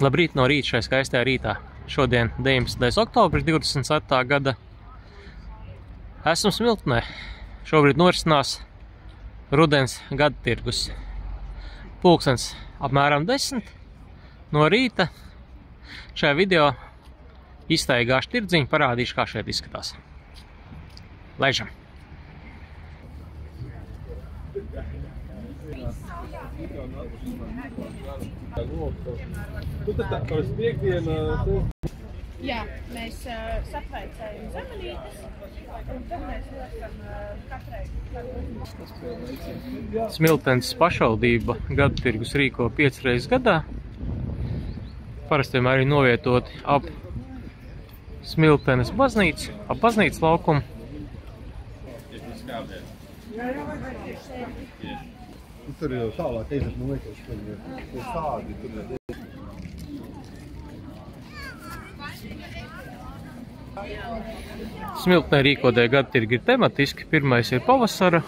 Labrīt no rīta šai skaistajā rītā. Šodien 19. oktobris 27. gada. Esmu Smiltenē. Šobrīd norisinās rudens gada tirgus. Pulkstens apmēram 10 no rīta. Šajā video izstaigāšu tirdziņu, parādīšu, kā šeit izskatās. Laižam! Jā, mēs sapraicējam zemenītes, un tad mēs liekam katrai. Smiltenes pašvaldība gada tirgus rīko 5 reizes gadā. Parasti vienmēr ir novietoti ap Smiltenes baznīcu, ap baznīcas laukumu. Tur jau tālāk eizat, man liekas, ka ir sādi, tur ir. Smiltenē rīkotie gada tirgi ir tematiski. Pirmais ir pavasara,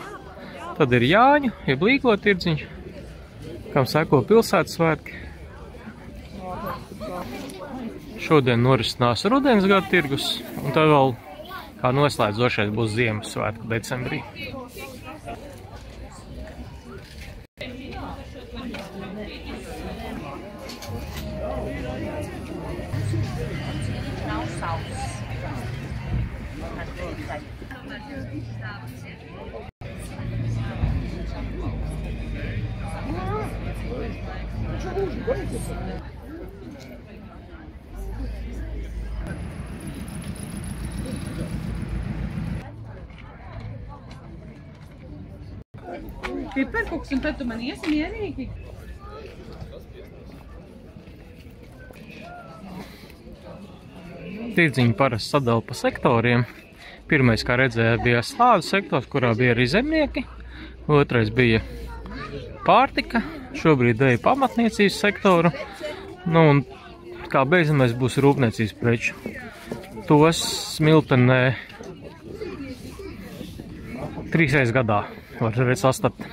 tad ir Jāņu, jeb līgo tirdziņš, kam seko pilsētas svētki. Šodien norisinās rudens gada tirgus, un tad vēl kā noslēdzošais būs Ziemassvētku decembrī. Piperkoks, un tad tu man iesi mierīgi? Tirdziņi parasti sadala pa sektoriem. Pirmais, kā redzēja, bija slāvu sektors, kurā bija arī zemnieki. Otrais bija pārtika. Šobrīd eja pamatniecības sektoru. Nu, un kā beidzamais būs rūpniecības preču. Tos Smiltenē 3 reizes gadā var redzēt sastapt.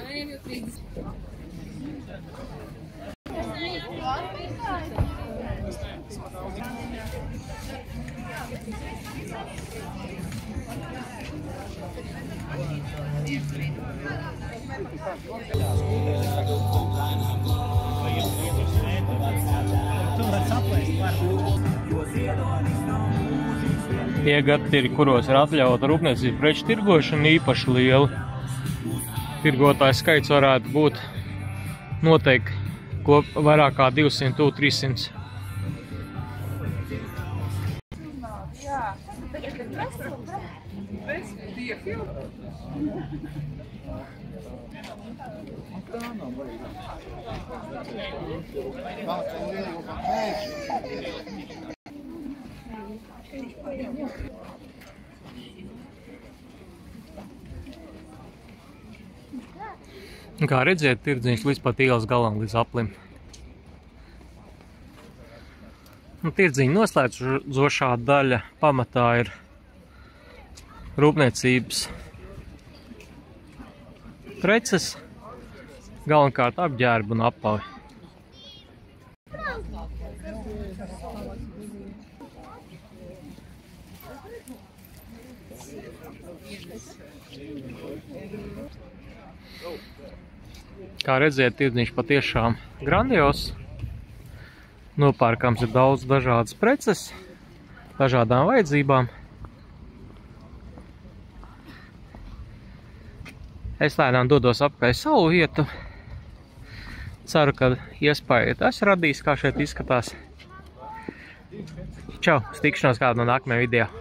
Tie gadi ir, kuros ir atļauta rūpniecības preču tirgošana īpaši liela. Tirgotāju skaits varētu būt noteikti vairāk kā 200–300. Kā redziet, tirdziņš līdz pat ielas galam, līdz aplim. Tirdziņa noslēdzošā daļa pamatā ir rūpniecības preces, galvenkārt apģērbu un apavi. Kā redziet, tirdziņš patiešām grandios. Nopērkams ir daudz dažādas preces, dažādām vajadzībām. Es lēnām dodos apkārt savu vietu. Ceru, ka iespēju tas radīs, kā šeit izskatās. Čau, uz tikšanos kādu no nākamajā video.